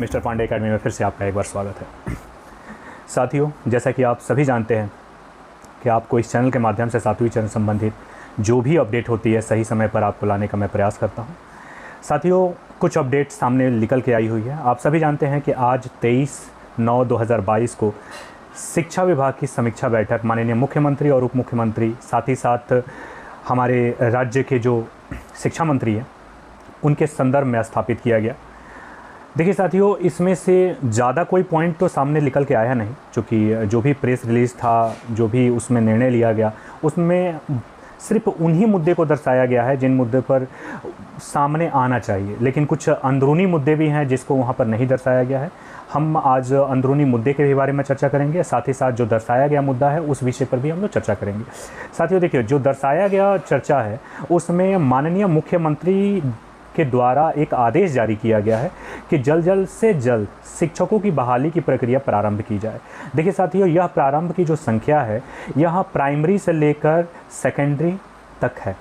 Mister Pandey academy में फिर से आपका एक बार स्वागत है। साथियों, जैसा कि आप सभी जानते हैं कि आपको इस चैनल के माध्यम से सातवीं चरण संबंधित जो भी अपडेट होती है सही समय पर आपको लाने का मैं प्रयास करता हूं। साथियों, कुछ अपडेट सामने निकल के आई हुई है। आप सभी जानते हैं कि आज 23/9/2022 को शिक्षा विभाग की समीक्षा बैठक माननीय मुख्यमंत्री और उप मुख्यमंत्री, साथ ही साथ हमारे राज्य के जो शिक्षा मंत्री हैं, उनके संदर्भ में स्थापित किया गया। देखिए साथियों, इसमें से ज़्यादा कोई पॉइंट तो सामने निकल के आया नहीं, क्योंकि जो भी प्रेस रिलीज़ था, जो भी उसमें निर्णय लिया गया, उसमें सिर्फ उन्हीं मुद्दे को दर्शाया गया है जिन मुद्दे पर सामने आना चाहिए। लेकिन कुछ अंदरूनी मुद्दे भी हैं जिसको वहाँ पर नहीं दर्शाया गया है। हम आज अंदरूनी मुद्दे के भी बारे में चर्चा करेंगे, साथ ही साथ जो दर्शाया गया मुद्दा है उस विषय पर भी हम लोग चर्चा करेंगे। साथियों देखिए, जो दर्शाया गया चर्चा है उसमें माननीय मुख्यमंत्री के द्वारा एक आदेश जारी किया गया है कि जल्द से जल्द शिक्षकों की बहाली की प्रक्रिया प्रारंभ की जाए। देखिए साथियों, यह प्रारंभ की जो संख्या है यह प्राइमरी से लेकर सेकेंडरी तक है।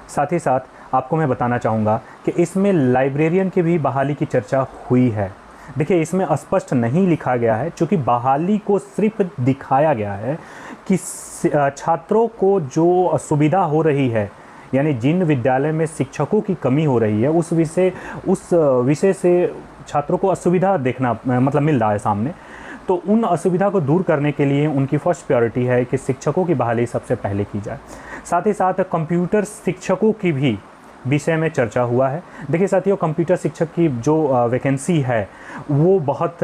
साथ ही साथ आपको मैं बताना चाहूँगा कि इसमें लाइब्रेरियन की भी बहाली की चर्चा हुई है। देखिए, इसमें स्पष्ट नहीं लिखा गया है, चूँकि बहाली को सिर्फ दिखाया गया है कि छात्रों को जो सुविधा हो रही है, यानी जिन विद्यालय में शिक्षकों की कमी हो रही है उस विषय से छात्रों को असुविधा देखना मिल रहा है सामने। तो उन असुविधा को दूर करने के लिए उनकी फर्स्ट प्रायोरिटी है कि शिक्षकों की बहाली सबसे पहले की जाए। साथ ही साथ कंप्यूटर शिक्षकों की भी विषय में चर्चा हुआ है। देखिए साथियों, कंप्यूटर शिक्षक की जो वैकेंसी है वो बहुत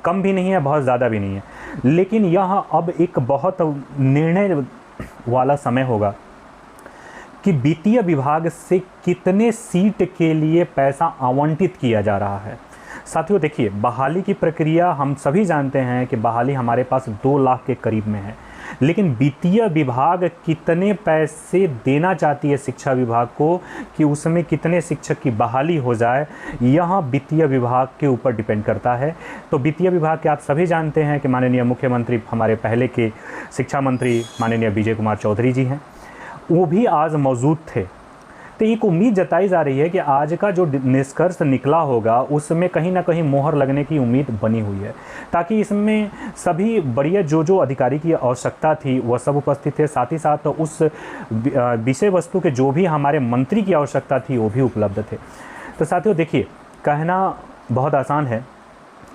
कम भी नहीं है, बहुत ज़्यादा भी नहीं है। लेकिन यह अब एक बहुत निर्णय वाला समय होगा कि वित्तीय विभाग से कितने सीट के लिए पैसा आवंटित किया जा रहा है। साथियों देखिए, बहाली की प्रक्रिया हम सभी जानते हैं कि बहाली हमारे पास 2 लाख के करीब में है, लेकिन वित्तीय विभाग कितने पैसे देना चाहती है शिक्षा विभाग को कि उसमें कितने शिक्षक की बहाली हो जाए, यह वित्तीय विभाग के ऊपर डिपेंड करता है। तो वित्तीय विभाग के आप सभी जानते हैं कि माननीय मुख्यमंत्री, हमारे पहले के शिक्षा मंत्री माननीय विजय कुमार चौधरी जी हैं, वो भी आज मौजूद थे। तो एक उम्मीद जताई जा रही है कि आज का जो निष्कर्ष निकला होगा उसमें कहीं ना कहीं मोहर लगने की उम्मीद बनी हुई है, ताकि इसमें सभी बढ़िया जो अधिकारी की आवश्यकता थी वह सब उपस्थित थे। साथ ही साथ उस विषय वस्तु के जो भी हमारे मंत्री की आवश्यकता थी वो भी उपलब्ध थे। तो साथियों देखिए, कहना बहुत आसान है,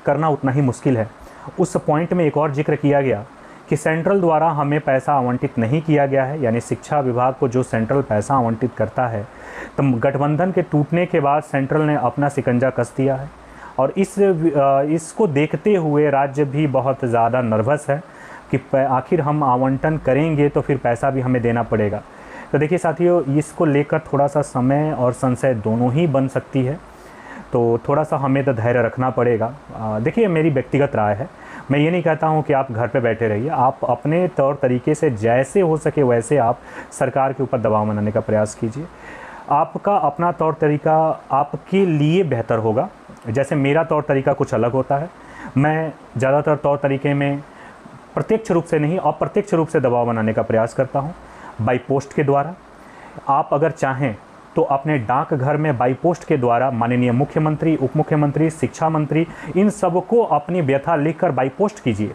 करना उतना ही मुश्किल है। उस पॉइंट में एक और जिक्र किया गया कि सेंट्रल द्वारा हमें पैसा आवंटित नहीं किया गया है, यानी शिक्षा विभाग को जो सेंट्रल पैसा आवंटित करता है, तो गठबंधन के टूटने के बाद सेंट्रल ने अपना शिकंजा कस दिया है। और इसको देखते हुए राज्य भी बहुत ज़्यादा नर्वस है कि आखिर हम आवंटन करेंगे तो फिर पैसा भी हमें देना पड़ेगा। तो देखिए साथियों, इसको लेकर थोड़ा सा समय और संशय दोनों ही बन सकती है, तो थोड़ा सा हमें तो धैर्य रखना पड़ेगा। देखिए, मेरी व्यक्तिगत राय है, मैं ये नहीं कहता हूँ कि आप घर पे बैठे रहिए। आप अपने तौर तरीके से जैसे हो सके वैसे आप सरकार के ऊपर दबाव बनाने का प्रयास कीजिए। आपका अपना तौर तरीका आपके लिए बेहतर होगा। जैसे मेरा तौर तरीका कुछ अलग होता है। मैं ज़्यादातर तौर तरीके में प्रत्यक्ष रूप से नहीं, अप्रत्यक्ष रूप से दबाव बनाने का प्रयास करता हूँ, बाई पोस्ट के द्वारा। आप अगर चाहें तो अपने डाकघर में बाई पोस्ट के द्वारा माननीय मुख्यमंत्री, उप मुख्यमंत्री, शिक्षा मंत्री, इन सबको अपनी व्यथा लिखकर बाई पोस्ट कीजिए,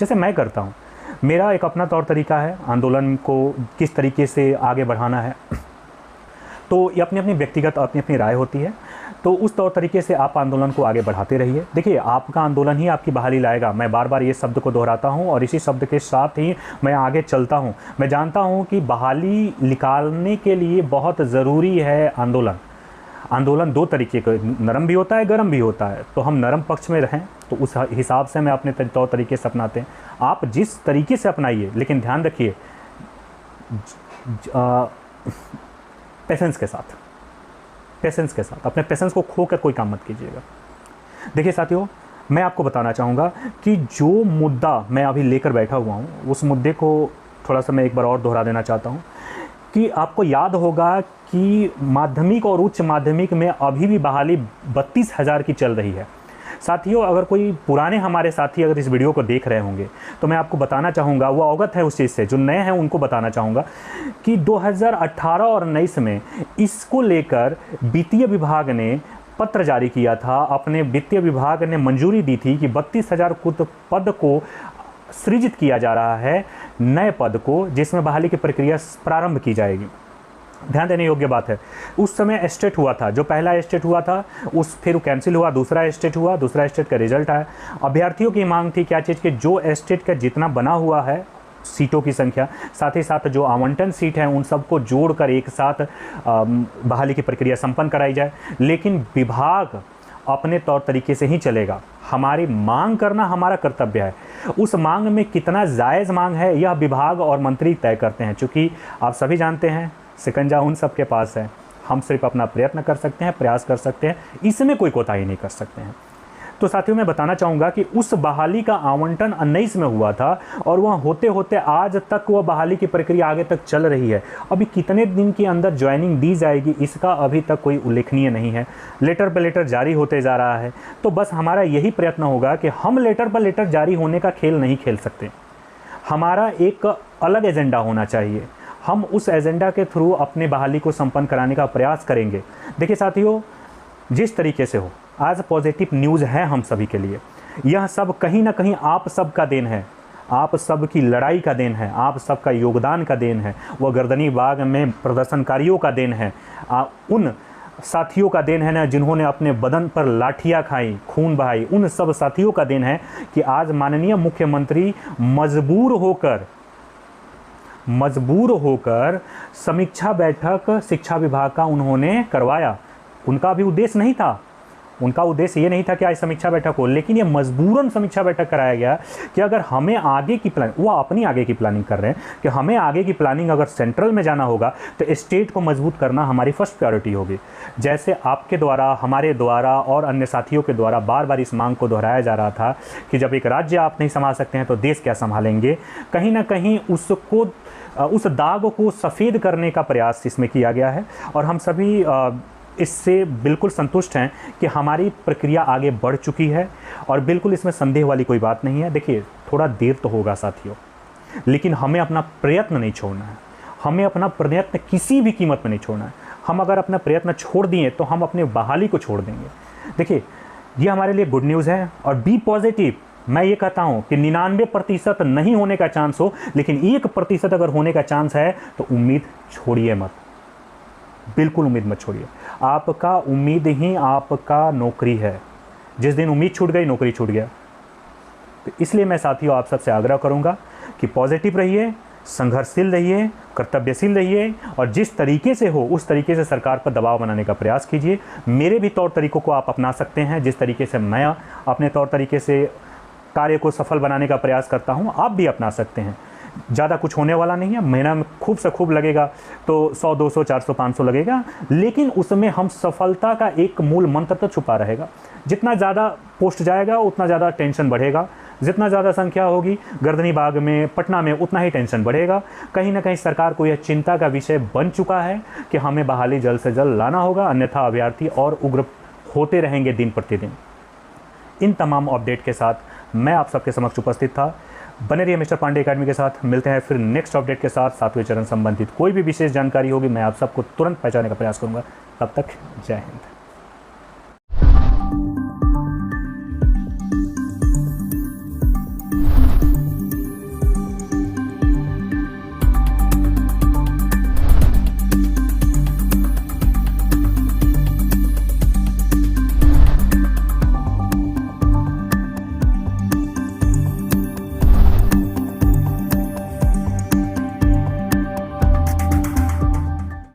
जैसे मैं करता हूँ। मेरा एक अपना तौर तरीका है आंदोलन को किस तरीके से आगे बढ़ाना है, तो ये अपनी अपनी व्यक्तिगत अपनी अपनी राय होती है। तो उस तौर तरीके से आप आंदोलन को आगे बढ़ाते रहिए। देखिए, आपका आंदोलन ही आपकी बहाली लाएगा। मैं बार बार ये शब्द को दोहराता हूँ और इसी शब्द के साथ ही मैं आगे चलता हूँ। मैं जानता हूँ कि बहाली निकालने के लिए बहुत ज़रूरी है आंदोलन। आंदोलन 2 तरीके का, नरम भी होता है, गर्म भी होता है। तो हम नरम पक्ष में रहें, तो उस हिसाब से मैं अपने तौर तरीके से अपनाते हैं। आप जिस तरीके से अपनाइए, लेकिन ध्यान रखिए पेशेंस के साथ अपने पेशेंस को खोकर कोई काम मत कीजिएगा। देखिए साथियों, मैं आपको बताना चाहूँगा कि जो मुद्दा मैं अभी लेकर बैठा हुआ हूँ उस मुद्दे को थोड़ा सा मैं एक बार और दोहरा देना चाहता हूँ कि आपको याद होगा कि माध्यमिक और उच्च माध्यमिक में अभी भी बहाली 32,000 की चल रही है। साथियों, अगर कोई पुराने हमारे साथी अगर इस वीडियो को देख रहे होंगे तो मैं आपको बताना चाहूँगा, वो अवगत है उस चीज़ से, जो नए हैं उनको बताना चाहूँगा कि 2018 और 19 में इसको लेकर वित्तीय विभाग ने पत्र जारी किया था, अपने वित्तीय विभाग ने मंजूरी दी थी कि 32,000 पद को सृजित किया जा रहा है, नए पद को, जिसमें बहाली की प्रक्रिया प्रारंभ की जाएगी। ध्यान देने योग्य बात है, उस समय एस्टेट हुआ था, जो पहला एस्टेट हुआ था फिर कैंसिल हुआ, दूसरा एस्टेट हुआ, दूसरा एस्टेट का रिजल्ट आया। अभ्यर्थियों की मांग थी क्या चीज़ कि जो एस्टेट का जितना बना हुआ है सीटों की संख्या, साथ ही साथ जो आवंटन सीट है उन सबको जोड़कर एक साथ बहाली की प्रक्रिया संपन्न कराई जाए। लेकिन विभाग अपने तौर तरीके से ही चलेगा, हमारी मांग करना हमारा कर्तव्य है। उस मांग में कितना जायज़ मांग है यह विभाग और मंत्री तय करते हैं। चूँकि आप सभी जानते हैं शिकंजा उन सब के पास है, हम सिर्फ अपना प्रयत्न कर सकते हैं, प्रयास कर सकते हैं, इसमें कोई कोताही नहीं कर सकते हैं। तो साथियों, मैं बताना चाहूँगा कि उस बहाली का आवंटन 19 में हुआ था और वह होते होते आज तक वह बहाली की प्रक्रिया आगे तक चल रही है। अभी कितने दिन के अंदर ज्वाइनिंग दी जाएगी इसका अभी तक कोई उल्लेखनीय नहीं है। लेटर पर लेटर जारी होते जा रहा है। तो बस हमारा यही प्रयत्न होगा कि हम लेटर पर लेटर जारी होने का खेल नहीं खेल सकते, हमारा एक अलग एजेंडा होना चाहिए। हम उस एजेंडा के थ्रू अपने बहाली को संपन्न कराने का प्रयास करेंगे। देखिए साथियों, जिस तरीके से हो, आज पॉजिटिव न्यूज़ है हम सभी के लिए। यह सब कहीं ना कहीं आप सब का देन है, आप सब की लड़ाई का देन है, आप सब का योगदान का देन है, वह गर्दनी बाग में प्रदर्शनकारियों का देन है, उन साथियों का देन है ना जिन्होंने अपने बदन पर लाठियाँ खाई, खून बहाई, उन सब साथियों का देन है कि आज माननीय मुख्यमंत्री मजबूर होकर समीक्षा बैठक शिक्षा विभाग का उन्होंने करवाया। उनका भी उद्देश्य नहीं था, उनका उद्देश्य ये नहीं था कि आज समीक्षा बैठक हो, लेकिन ये मजबूरन समीक्षा बैठक कराया गया कि अगर हमें आगे की प्लानिंग, वो अपनी आगे की प्लानिंग कर रहे हैं कि हमें आगे की प्लानिंग अगर सेंट्रल में जाना होगा तो स्टेट को मजबूत करना हमारी फर्स्ट प्रायोरिटी होगी। जैसे आपके द्वारा, हमारे द्वारा और अन्य साथियों के द्वारा बार बार इस मांग को दोहराया जा रहा था कि जब एक राज्य आप नहीं संभाल सकते हैं तो देश क्या संभालेंगे। कहीं ना कहीं उस दाग को सफ़ेद करने का प्रयास इसमें किया गया है और हम सभी इससे बिल्कुल संतुष्ट हैं कि हमारी प्रक्रिया आगे बढ़ चुकी है और बिल्कुल इसमें संदेह वाली कोई बात नहीं है। देखिए, थोड़ा देर तो होगा साथियों, लेकिन हमें अपना प्रयत्न नहीं छोड़ना है, हमें अपना प्रयत्न किसी भी कीमत में नहीं छोड़ना है। हम अगर अपना प्रयत्न छोड़ दिए तो हम अपने बहाली को छोड़ देंगे। देखिए, ये हमारे लिए गुड न्यूज़ है और बी पॉजिटिव। मैं ये कहता हूँ कि 99% नहीं होने का चांस हो, लेकिन 1% अगर होने का चांस है तो उम्मीद छोड़िए मत, बिल्कुल उम्मीद मत छोड़िए। आपका उम्मीद ही आपका नौकरी है। जिस दिन उम्मीद छूट गई, नौकरी छूट गया। तो इसलिए मैं साथियों आप सबसे आग्रह करूंगा कि पॉजिटिव रहिए, संघर्षशील रहिए, कर्तव्यशील रहिए और जिस तरीके से हो उस तरीके से सरकार पर दबाव बनाने का प्रयास कीजिए। मेरे भी तौर तरीकों को आप अपना सकते हैं, जिस तरीके से मैं अपने तौर तरीके से कार्य को सफल बनाने का प्रयास करता हूं, आप भी अपना सकते हैं। ज़्यादा कुछ होने वाला नहीं है, महीना में खूब से खूब लगेगा तो 100, 200, 400, 500 लगेगा, लेकिन उसमें हम सफलता का एक मूल मंत्र तो छुपा रहेगा। जितना ज़्यादा पोस्ट जाएगा उतना ज़्यादा टेंशन बढ़ेगा, जितना ज़्यादा संख्या होगी गर्दनी बाग में, पटना में, उतना ही टेंशन बढ़ेगा। कहीं ना कहीं सरकार को यह चिंता का विषय बन चुका है कि हमें बहाली जल्द से जल्द लाना होगा, अन्यथा अभ्यर्थी और उग्र होते रहेंगे दिन प्रतिदिन। इन तमाम अपडेट के साथ मैं आप सबके समक्ष उपस्थित था। बने रहिए मिस्टर पांडे एकेडमी के साथ। मिलते हैं फिर नेक्स्ट अपडेट के साथ। 7वें चरण संबंधित कोई भी विशेष जानकारी होगी मैं आप सबको तुरंत पहुंचाने का प्रयास करूंगा। तब तक जय हिंद।